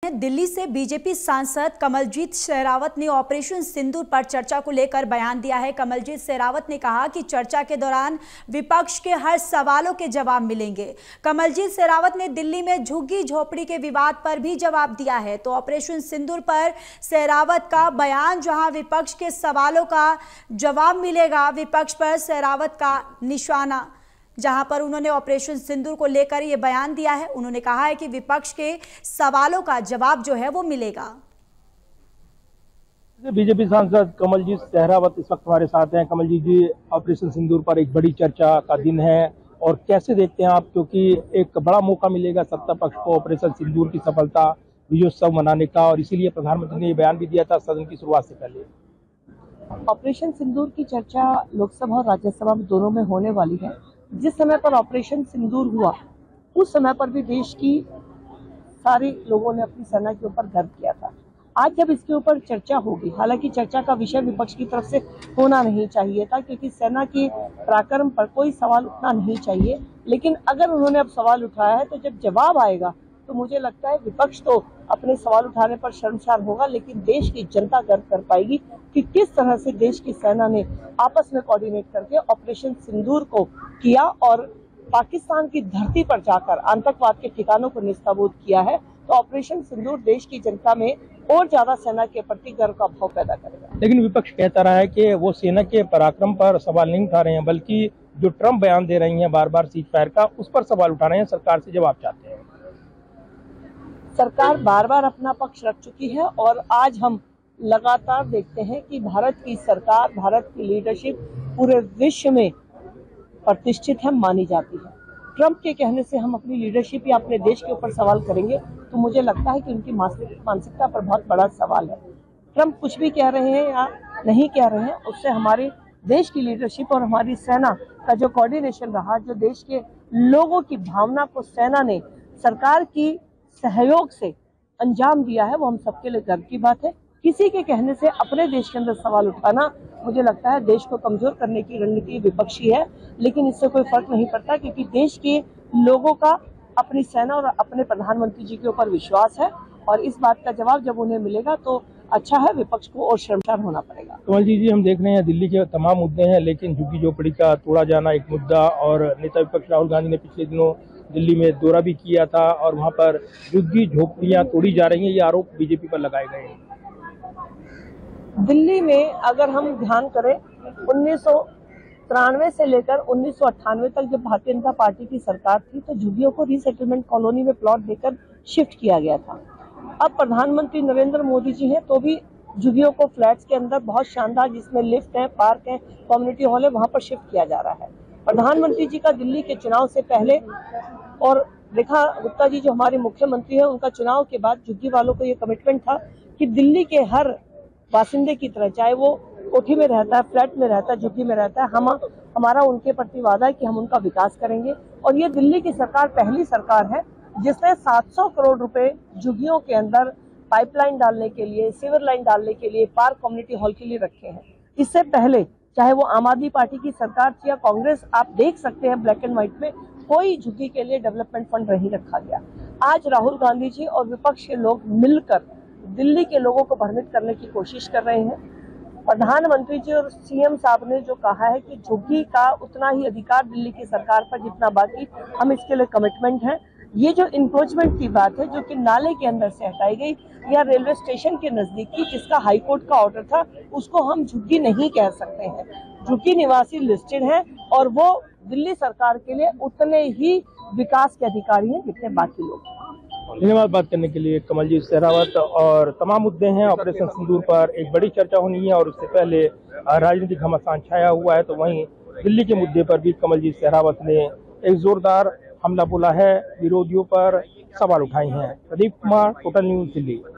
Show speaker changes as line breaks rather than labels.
दिल्ली से बीजेपी सांसद कमलजीत शेरावत ने ऑपरेशन सिंदूर पर चर्चा को लेकर बयान दिया है। कमलजीत शेरावत ने कहा कि चर्चा के दौरान विपक्ष के हर सवालों के जवाब मिलेंगे। कमलजीत शेरावत ने दिल्ली में झुग्गी झोपड़ी के विवाद पर भी जवाब दिया है। तो ऑपरेशन सिंदूर पर शेरावत का बयान, जहां विपक्ष के सवालों का जवाब मिलेगा, विपक्ष पर शेरावत का निशाना, जहां पर उन्होंने ऑपरेशन सिंदूर को लेकर यह बयान दिया है। उन्होंने कहा है कि विपक्ष के सवालों का जवाब जो है वो मिलेगा।
बीजेपी सांसद कमलजीत शेरावत इस वक्त हमारे साथ हैं। कमलजीत जी, ऑपरेशन सिंदूर पर एक बड़ी चर्चा का दिन है और कैसे देखते हैं आप, क्योंकि एक बड़ा मौका मिलेगा सत्ता पक्ष को ऑपरेशन सिंदूर की सफलता विजयोत्सव मनाने का, और इसीलिए प्रधानमंत्री ने ये बयान भी दिया था सदन की शुरुआत से पहले।
ऑपरेशन सिंदूर की चर्चा लोकसभा और राज्यसभा में दोनों में होने वाली है। जिस समय पर ऑपरेशन सिंदूर हुआ उस समय पर भी देश की सारे लोगों ने अपनी सेना के ऊपर गर्व किया था। आज जब इसके ऊपर चर्चा होगी, हालांकि चर्चा का विषय विपक्ष की तरफ से होना नहीं चाहिए था, क्योंकि सेना के पराक्रम पर कोई सवाल उठना नहीं चाहिए, लेकिन अगर उन्होंने अब सवाल उठाया है तो जब जवाब आएगा तो मुझे लगता है विपक्ष तो अपने सवाल उठाने पर शर्मसार होगा, लेकिन देश की जनता गर्व कर पाएगी कि किस तरह से देश की सेना ने आपस में कोऑर्डिनेट करके ऑपरेशन सिंदूर को किया और पाकिस्तान की धरती पर जाकर आतंकवाद के ठिकानों को निस्ताबूद किया है। तो ऑपरेशन सिंदूर देश की जनता में और ज्यादा सेना के प्रति गर्व का भाव पैदा करेगा।
लेकिन विपक्ष कहता रहा है कि वो सेना के पराक्रम पर सवाल नहीं उठा रहे हैं, बल्कि जो ट्रम्प बयान दे रही हैं बार बार सीज फायर का, उस पर सवाल उठा रहे हैं, सरकार से जवाब चाहते हैं।
सरकार बार बार अपना पक्ष रख चुकी है और आज हम लगातार देखते हैं कि भारत की सरकार, भारत की लीडरशिप पूरे विश्व में प्रतिष्ठित है, मानी जाती है। ट्रंप के कहने से हम अपनी लीडरशिप या अपने देश के ऊपर सवाल करेंगे तो मुझे लगता है कि उनकी मानसिकता पर बहुत बड़ा सवाल है। ट्रंप कुछ भी कह रहे हैं या नहीं कह रहे हैं, उससे हमारे देश की लीडरशिप और हमारी सेना का जो कोऑर्डिनेशन रहा, जो देश के लोगों की भावना को सेना ने सरकार की सहयोग से अंजाम दिया है, वो हम सबके लिए गर्व की बात है। किसी के कहने से अपने देश के अंदर सवाल उठाना मुझे लगता है देश को कमजोर करने की रणनीति विपक्षी है, लेकिन इससे कोई फर्क नहीं पड़ता, क्योंकि देश के लोगों का अपनी सेना और अपने प्रधानमंत्री जी के ऊपर विश्वास है और इस बात का जवाब जब उन्हें मिलेगा तो अच्छा है, विपक्ष को और शर्मसार होना पड़ेगा।
कमलजीत जी, हम देख रहे हैं दिल्ली के तमाम मुद्दे हैं, लेकिन झुग्गी झोपड़ी का तोड़ा जाना एक मुद्दा, और नेता विपक्ष राहुल गांधी ने पिछले दिनों दिल्ली में दौरा भी किया था और वहां पर झुग्गी झोपड़ियां तोड़ी जा रही हैं, ये आरोप बीजेपी पर लगाए गए हैं।
दिल्ली में अगर हम ध्यान करें, 1993 से लेकर 1998 तक जब भारतीय जनता पार्टी की सरकार थी तो झुग्गियों को रीसेटलमेंट कॉलोनी में प्लॉट देकर शिफ्ट किया गया था। अब प्रधानमंत्री नरेंद्र मोदी जी हैं तो भी झुग्गियों को फ्लैट्स के अंदर बहुत शानदार, जिसमें लिफ्ट है, पार्क है, कम्युनिटी हॉल है, वहां पर शिफ्ट किया जा रहा है। प्रधानमंत्री जी का दिल्ली के चुनाव से पहले और रेखा गुप्ता जी जो हमारे मुख्यमंत्री हैं, उनका चुनाव के बाद झुग्गी वालों को ये कमिटमेंट था कि दिल्ली के हर बासिंदे की तरह, चाहे वो कोठी में रहता है, फ्लैट में रहता है, झुग्गी में रहता है, हमारा उनके प्रति वादा है कि हम उनका विकास करेंगे। और ये दिल्ली की सरकार पहली सरकार है जिसने 700 करोड़ रुपए झुग्गियों के अंदर पाइपलाइन डालने के लिए, सीवर लाइन डालने के लिए, पार्क, कम्युनिटी हॉल के लिए रखे हैं। इससे पहले चाहे वो आम आदमी पार्टी की सरकार थी या कांग्रेस, आप देख सकते हैं ब्लैक एंड व्हाइट में कोई झुग्गी के लिए डेवलपमेंट फंड नहीं रखा गया। आज राहुल गांधी जी और विपक्ष के लोग मिलकर दिल्ली के लोगों को भ्रमित करने की कोशिश कर रहे हैं। प्रधानमंत्री जी और सीएम साहब ने जो कहा है कि झुग्गी का उतना ही अधिकार दिल्ली की सरकार पर जितना बाकी, हम इसके लिए कमिटमेंट हैं। ये जो इंक्रोचमेंट की बात है जो कि नाले के अंदर से हटाई गई या रेलवे स्टेशन के नजदीक की, जिसका हाईकोर्ट का ऑर्डर था, उसको हम झुग्गी नहीं कह सकते हैं। झुग्गी निवासी लिस्टेड हैं और वो दिल्ली सरकार के लिए उतने ही विकास के अधिकारी हैं जितने बाकी लोग।
धन्यवाद बात करने के लिए कमलजीत शेरावत। और तमाम मुद्दे हैं, ऑपरेशन सिंदूर पर एक बड़ी चर्चा होनी है और उससे पहले राजनीतिक घमासान छाया हुआ है, तो वहीं दिल्ली के मुद्दे पर भी कमलजीत शेरावत ने एक जोरदार हमला बोला है, विरोधियों पर सवाल उठाए हैं। Pradeep Kumar, total news, Delhi.